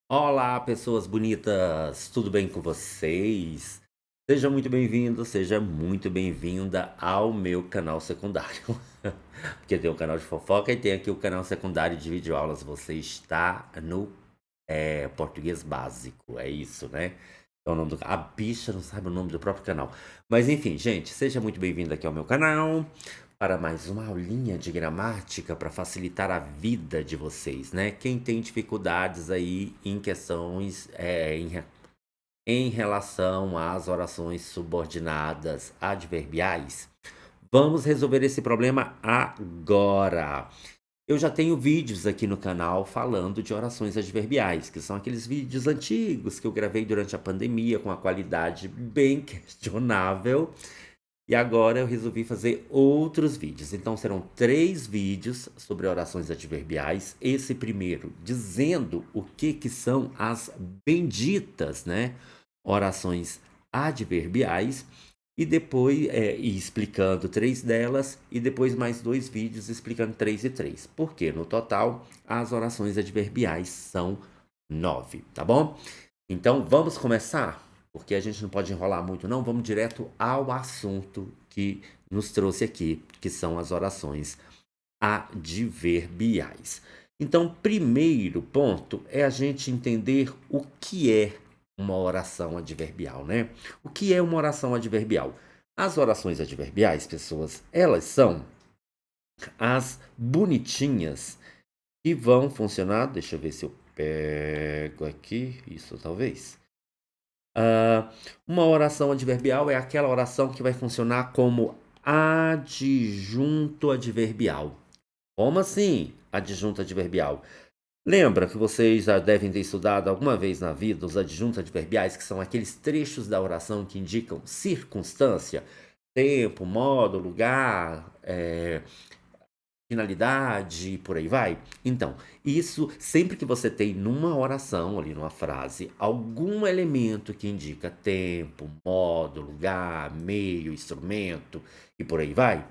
Olá, pessoas bonitas, tudo bem com vocês? Seja muito bem-vindo, seja muito bem-vinda ao meu canal secundário. Porque tem o canal de fofoca e tem aqui o canal secundário de videoaulas. Você está no português básico, é isso, né? É o nome do... A bicha não sabe o nome do próprio canal. Mas enfim, gente, seja muito bem-vindo aqui ao meu canal para mais uma aulinha de gramática para facilitar a vida de vocês, né? Quem tem dificuldades aí em questões em relação às orações subordinadas adverbiais, vamos resolver esse problema agora. Eu já tenho vídeos aqui no canal falando de orações adverbiais, que são aqueles vídeos antigos que eu gravei durante a pandemia com a qualidade bem questionável. E agora eu resolvi fazer outros vídeos. Então serão 3 vídeos sobre orações adverbiais. Esse primeiro dizendo o que são as benditas, né, orações adverbiais. E depois, e explicando 3 delas, e depois mais 2 vídeos explicando 3 e 3. Porque no total as orações adverbiais são 9, tá bom? Então vamos começar? Porque a gente não pode enrolar muito, não. Vamos direto ao assunto que nos trouxe aqui, que são as orações adverbiais. Então, primeiro ponto é a gente entender o que é uma oração adverbial, né? O que é uma oração adverbial? As orações adverbiais, pessoas, elas são as bonitinhas que vão funcionar. Deixa eu ver se eu pego aqui. Isso talvez. Ah, uma oração adverbial é aquela oração que vai funcionar como adjunto adverbial. Como assim, adjunto adverbial? Lembra que vocês já devem ter estudado alguma vez na vida os adjuntos adverbiais, que são aqueles trechos da oração que indicam circunstância, tempo, modo, lugar, finalidade e por aí vai? Então, isso sempre que você tem numa oração, ali numa frase, algum elemento que indica tempo, modo, lugar, meio, instrumento e por aí vai,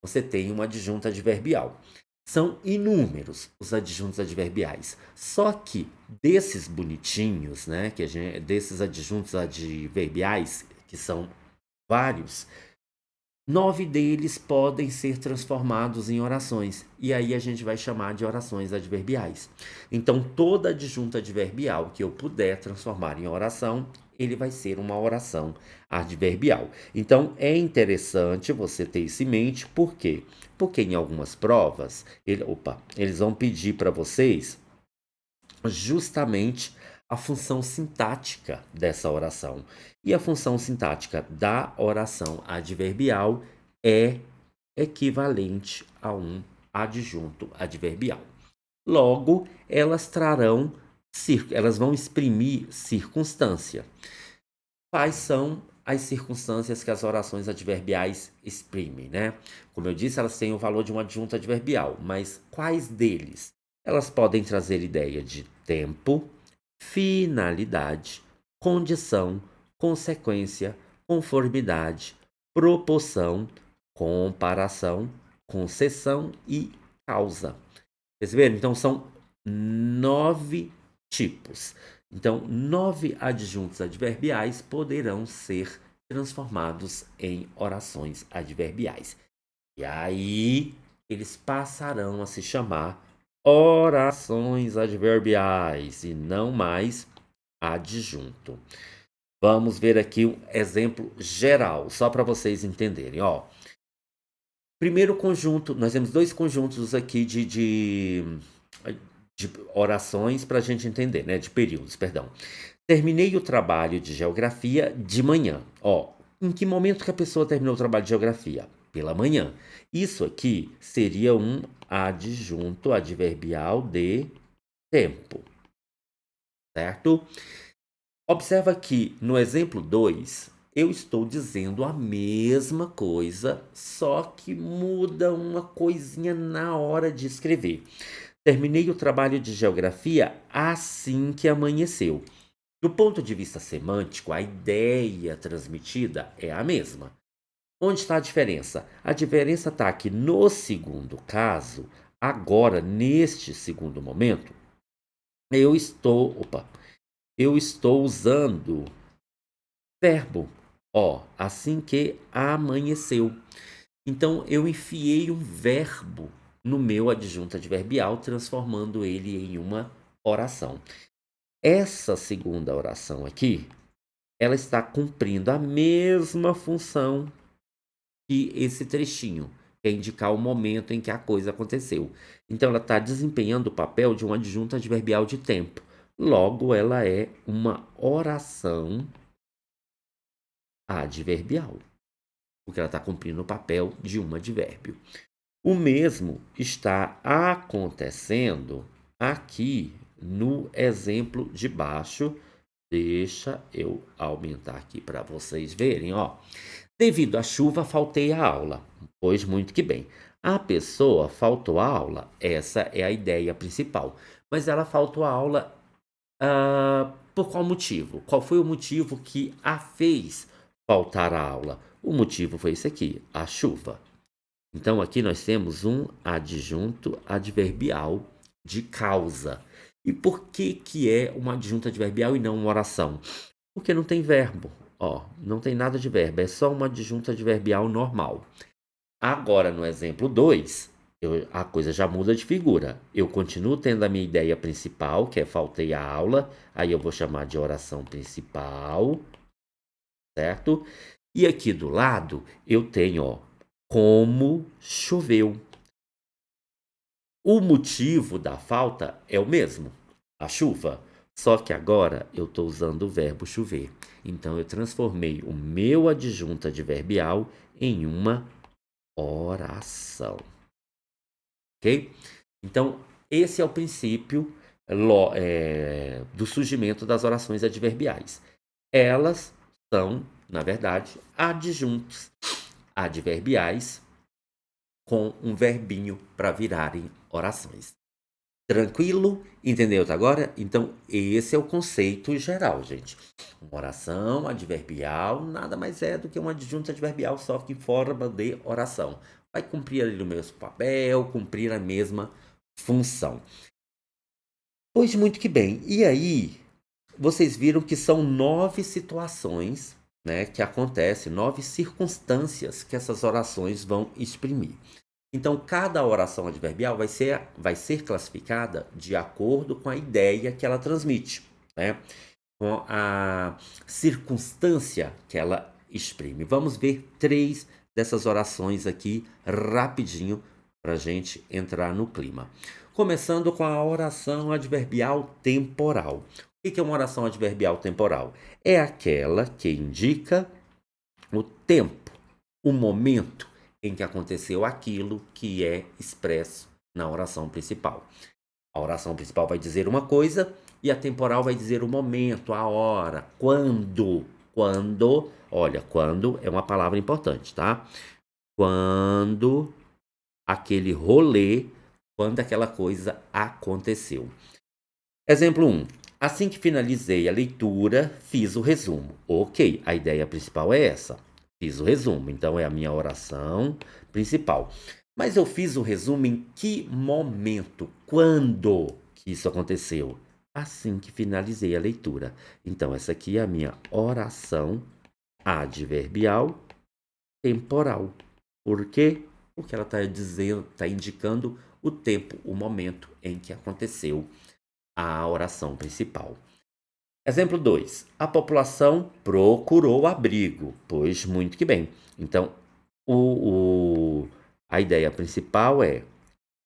você tem uma adjunta adverbial. São inúmeros os adjuntos adverbiais. Só que desses bonitinhos, né, desses adjuntos adverbiais, que são vários, 9 deles podem ser transformados em orações, e aí a gente vai chamar de orações adverbiais. Então, toda adjunta adverbial que eu puder transformar em oração, ele vai ser uma oração adverbial. Então, é interessante você ter isso em mente, por quê? Porque em algumas provas, eles vão pedir para vocês justamente a função sintática dessa oração. E a função sintática da oração adverbial é equivalente a um adjunto adverbial. Logo, elas vão exprimir circunstância. Quais são as circunstâncias que as orações adverbiais exprimem, né? Como eu disse, elas têm o valor de um adjunto adverbial, mas quais deles? Elas podem trazer ideia de tempo, finalidade, condição, consequência, conformidade, proporção, comparação, concessão e causa. Perceberam? Então são 9 tipos. Então, 9 adjuntos adverbiais poderão ser transformados em orações adverbiais. E aí, eles passarão a se chamar orações adverbiais e não mais adjunto. Vamos ver aqui um exemplo geral, só para vocês entenderem. Ó, primeiro conjunto, nós temos 2 conjuntos aqui de orações para a gente entender, né? De períodos, perdão. Terminei o trabalho de geografia de manhã. Ó, em que momento que a pessoa terminou o trabalho de geografia? Pela manhã. Isso aqui seria um adjunto adverbial de tempo, certo? Observa que no exemplo 2, eu estou dizendo a mesma coisa, só que muda uma coisinha na hora de escrever. Terminei o trabalho de geografia assim que amanheceu. Do ponto de vista semântico, a ideia transmitida é a mesma. Onde está a diferença? A diferença está que no segundo caso, agora, neste segundo momento, eu estou. Opa! eu estou usando verbo. Ó, assim que amanheceu. Então, eu enfiei um verbo no meu adjunto adverbial, transformando ele em uma oração. Essa segunda oração aqui, ela está cumprindo a mesma função que esse trechinho, que é indicar o momento em que a coisa aconteceu. Então, ela está desempenhando o papel de um adjunto adverbial de tempo. Logo, ela é uma oração adverbial, porque ela está cumprindo o papel de um advérbio. O mesmo está acontecendo aqui no exemplo de baixo. Deixa eu aumentar aqui para vocês verem, ó. Devido à chuva, faltei à aula. Pois muito que bem. A pessoa faltou à aula, essa é a ideia principal. Mas ela faltou à aula, por qual motivo? Qual foi o motivo que a fez faltar à aula? O motivo foi esse aqui, a chuva. Então, aqui nós temos um adjunto adverbial de causa. E por que que é um adjunto adverbial e não uma oração? Porque não tem verbo. Ó, não tem nada de verbo, é só uma adjunto adverbial normal. Agora, no exemplo 2, a coisa já muda de figura. Eu continuo tendo a minha ideia principal, que é faltei a aula, aí eu vou chamar de oração principal, certo? E aqui do lado eu tenho, ó, como choveu. O motivo da falta é o mesmo, a chuva. Só que agora eu estou usando o verbo chover. Então eu transformei o meu adjunto adverbial em uma oração. Ok? Então, esse é o princípio do surgimento das orações adverbiais. Elas são, na verdade, adjuntos adverbiais com um verbinho para virarem orações. Tranquilo? Entendeu até agora? Então, esse é o conceito geral, gente. Uma oração adverbial nada mais é do que um adjunto adverbial, só que em forma de oração. Vai cumprir ali o mesmo papel, cumprir a mesma função. Pois muito que bem. E aí, vocês viram que são 9 situações, né, que acontecem, 9 circunstâncias que essas orações vão exprimir. Então, cada oração adverbial vai ser classificada de acordo com a ideia que ela transmite, né? Com a circunstância que ela exprime. Vamos ver 3 dessas orações aqui rapidinho para a gente entrar no clima. Começando com a oração adverbial temporal. O que é uma oração adverbial temporal? É aquela que indica o tempo, o momento em que aconteceu aquilo que é expresso na oração principal. A oração principal vai dizer uma coisa e a temporal vai dizer o momento, a hora, quando. Quando, olha, quando é uma palavra importante, tá? Quando aquele rolê, quando aquela coisa aconteceu. Exemplo 1. Assim que finalizei a leitura, fiz o resumo. Ok, a ideia principal é essa. Fiz o resumo, então é a minha oração principal. Mas eu fiz o resumo em que momento? Quando que isso aconteceu? Assim que finalizei a leitura. Então, essa aqui é a minha oração adverbial temporal. Por quê? Porque ela está indicando o tempo, o momento em que aconteceu a oração principal. Exemplo 2. A população procurou abrigo. Pois muito que bem. Então, a ideia principal é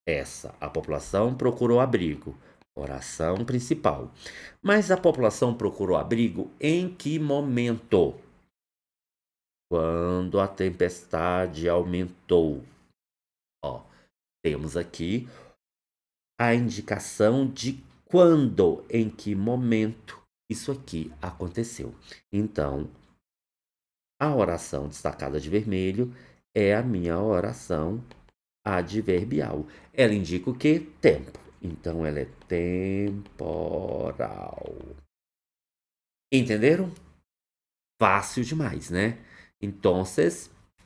essa. A população procurou abrigo. Oração principal. Mas a população procurou abrigo em que momento? Quando a tempestade aumentou. Ó, temos aqui a indicação de quando, em que momento isso aqui aconteceu. Então, a oração destacada de vermelho é a minha oração adverbial. Ela indica o quê? Tempo. Então, ela é temporal. Entenderam? Fácil demais, né? Então,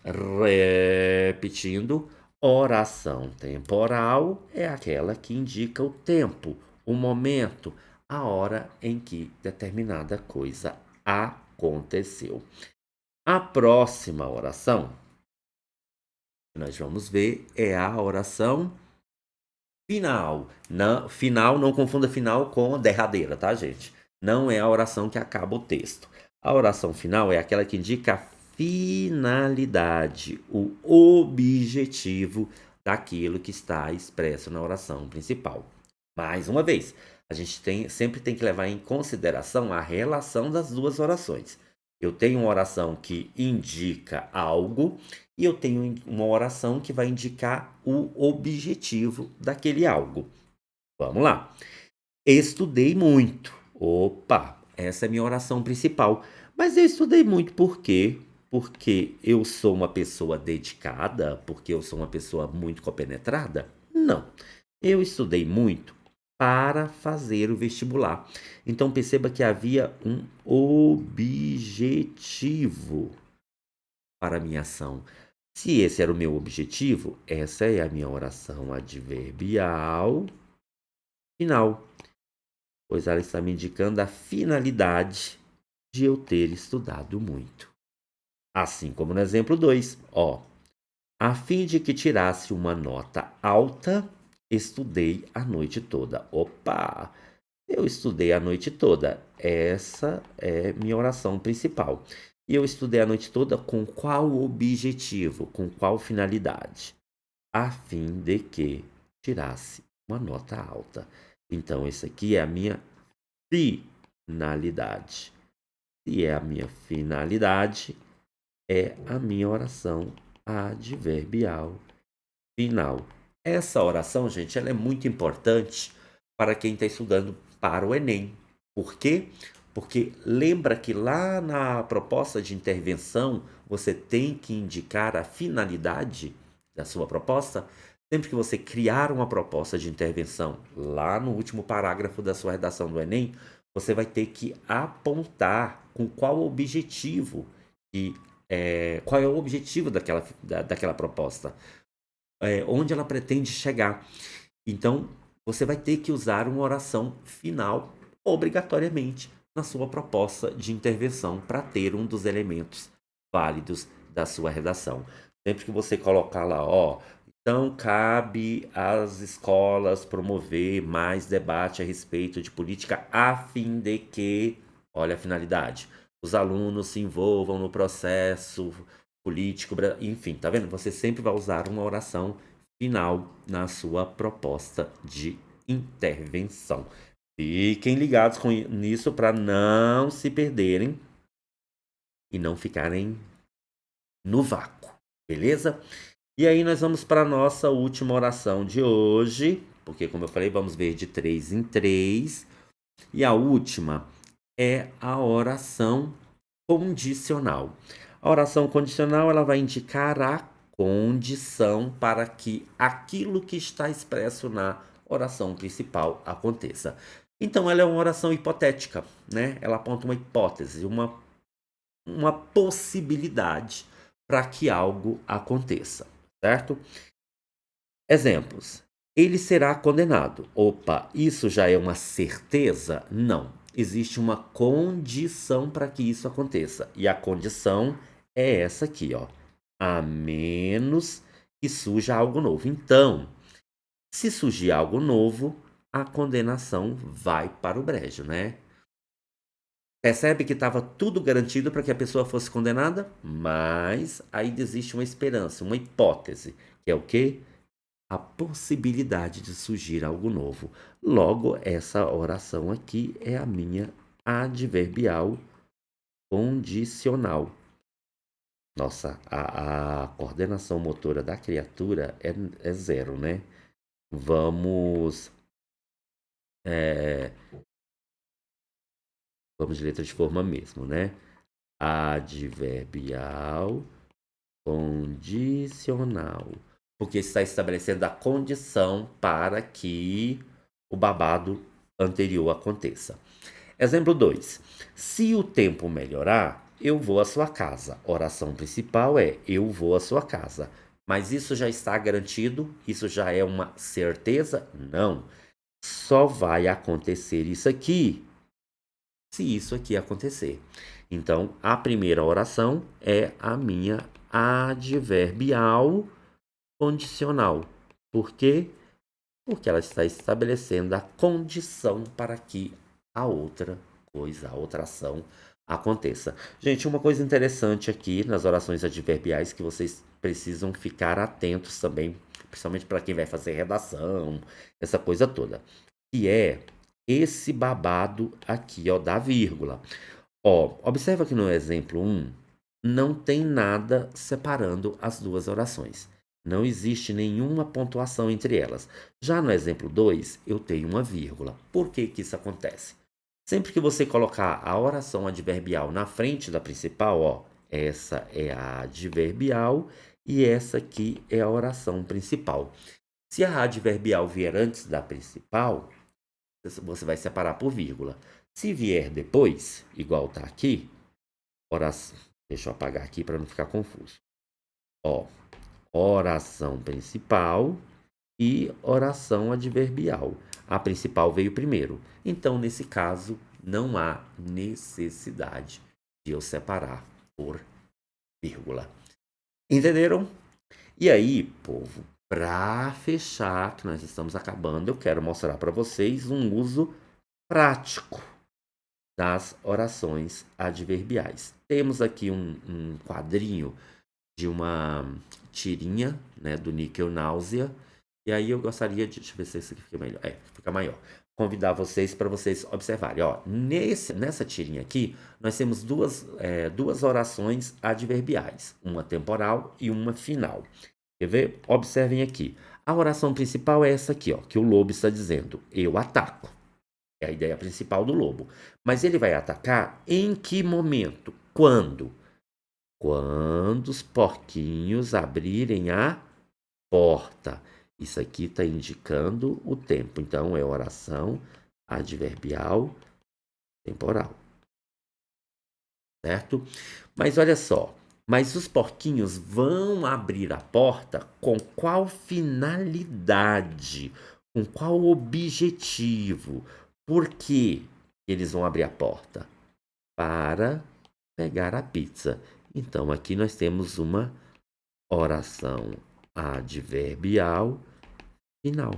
repetindo, oração temporal é aquela que indica o tempo, o momento, a hora em que determinada coisa aconteceu. A próxima oração que nós vamos ver é a oração final. Não, final, não confunda final com derradeira, tá, gente? Não é a oração que acaba o texto. A oração final é aquela que indica a finalidade, o objetivo daquilo que está expresso na oração principal. Mais uma vez, a gente sempre tem que levar em consideração a relação das duas orações. Eu tenho uma oração que indica algo e eu tenho uma oração que vai indicar o objetivo daquele algo. Vamos lá. Estudei muito. Opa, essa é a minha oração principal. Mas eu estudei muito por quê? Porque eu sou uma pessoa dedicada? Porque eu sou uma pessoa muito compenetrada? Não. Eu estudei muito para fazer o vestibular. Então perceba que havia um objetivo para a minha ação. Se esse era o meu objetivo, essa é a minha oração adverbial final, pois ela está me indicando a finalidade de eu ter estudado muito. Assim como no exemplo 2, a fim de que tirasse uma nota alta, estudei a noite toda. Opa! Eu estudei a noite toda. Essa é minha oração principal. E eu estudei a noite toda com qual objetivo, com qual finalidade? A fim de que tirasse uma nota alta. Então, esse aqui é a minha finalidade. Se é a minha finalidade, é a minha oração adverbial final. Essa oração, gente, ela é muito importante para quem está estudando para o Enem. Por quê? Porque lembra que lá na proposta de intervenção você tem que indicar a finalidade da sua proposta? Sempre que você criar uma proposta de intervenção, lá no último parágrafo da sua redação do Enem, você vai ter que apontar com qual objetivo e qual é o objetivo daquela proposta, onde ela pretende chegar. Então, você vai ter que usar uma oração final, obrigatoriamente, na sua proposta de intervenção, para ter um dos elementos válidos da sua redação. Sempre que você colocar lá, então cabe às escolas promover mais debate a respeito de política a fim de que, olha a finalidade, os alunos se envolvam no processo político, enfim, tá vendo? Você sempre vai usar uma oração final na sua proposta de intervenção. Fiquem ligados nisso para não se perderem e não ficarem no vácuo, beleza? E aí nós vamos para a nossa última oração de hoje, porque como eu falei, vamos ver de 3 em 3. E a última é a oração condicional. A oração condicional ela vai indicar a condição para que aquilo que está expresso na oração principal aconteça. Então ela é uma oração hipotética, né? Ela aponta uma hipótese, uma possibilidade para que algo aconteça, certo? Exemplos. Ele será condenado. Opa, isso já é uma certeza? Não. Existe uma condição para que isso aconteça. E a condição é essa aqui, a menos que surja algo novo. Então, se surgir algo novo, a condenação vai para o brejo, né? Percebe que estava tudo garantido para que a pessoa fosse condenada? Mas ainda existe uma esperança, uma hipótese, que é o quê? A possibilidade de surgir algo novo. Logo, essa oração aqui é a minha adverbial condicional. Nossa, a coordenação motora da criatura é zero, né? Vamos de letra de forma mesmo, né? Adverbial condicional. Porque está estabelecendo a condição para que o babado anterior aconteça. Exemplo 2. Se o tempo melhorar, eu vou à sua casa. Oração principal é eu vou à sua casa. Mas isso já está garantido? Isso já é uma certeza? Não. só vai acontecer isso aqui, se isso aqui acontecer. Então, a primeira oração é a minha adverbial condicional. Por quê? Porque ela está estabelecendo a condição para que a outra coisa, a outra ação aconteça. Gente, uma coisa interessante aqui nas orações adverbiais que vocês precisam ficar atentos também, principalmente para quem vai fazer redação, essa coisa toda, que é esse babado aqui, ó, da vírgula. Ó, observa que no exemplo 1 não tem nada separando as duas orações. Não existe nenhuma pontuação entre elas. Já no exemplo 2, eu tenho uma vírgula. Por que que isso acontece? Sempre que você colocar a oração adverbial na frente da principal, ó, essa é a adverbial e essa aqui é a oração principal. Se a adverbial vier antes da principal, você vai separar por vírgula. Se vier depois, igual tá aqui, oração, deixa eu apagar aqui para não ficar confuso. Ó, oração principal e oração adverbial. A principal veio primeiro. Então, nesse caso, não há necessidade de eu separar por vírgula. Entenderam? E aí, povo, para fechar, que nós estamos acabando, eu quero mostrar para vocês um uso prático das orações adverbiais. Temos aqui um quadrinho de uma tirinha, né, do Níquel Náusea. E aí eu gostaria de... Deixa eu ver se esse aqui fica melhor. Fica maior. Convidar vocês para vocês observarem. Ó, nessa tirinha aqui, nós temos duas orações adverbiais. Uma temporal e uma final. Quer ver? Observem aqui. A oração principal é essa aqui, ó, que o lobo está dizendo. Eu ataco. É a ideia principal do lobo. Mas ele vai atacar em que momento? Quando? Quando os porquinhos abrirem a porta. Isso aqui está indicando o tempo. Então, é oração adverbial temporal. Certo? Mas olha só. Mas os porquinhos vão abrir a porta com qual finalidade? Com qual objetivo? Por que eles vão abrir a porta? Para pegar a pizza. Então, aqui nós temos uma oração adverbial final.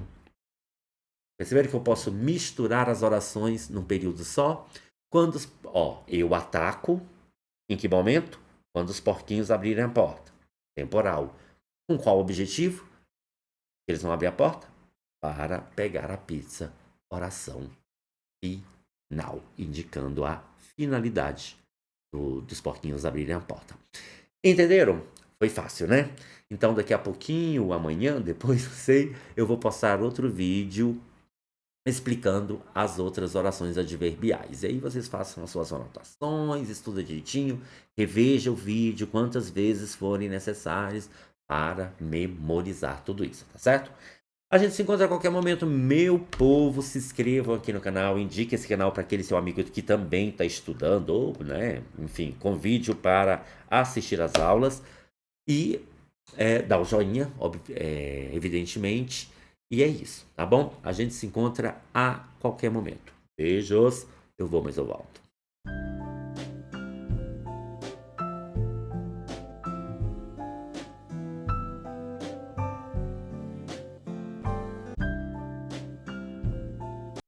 Perceberam que eu posso misturar as orações num período só? Quando, eu ataco, em que momento? Quando os porquinhos abrirem a porta. Temporal. Com qual objetivo? Eles vão abrir a porta? Para pegar a pizza. Oração final, indicando a finalidade dos porquinhos abrirem a porta. Entenderam? Foi fácil, né? Então, daqui a pouquinho, amanhã, depois, não sei, eu vou postar outro vídeo explicando as outras orações adverbiais. E aí vocês façam as suas anotações, estuda direitinho, reveja o vídeo quantas vezes forem necessárias para memorizar tudo isso, tá certo? A gente se encontra a qualquer momento, meu povo. Se inscrevam aqui no canal, indique esse canal para aquele seu amigo que também está estudando, ou, né, enfim, convide-o para assistir às aulas e dá o joinha, evidentemente. E é isso, tá bom? A gente se encontra a qualquer momento. Beijos, eu vou, mas eu volto.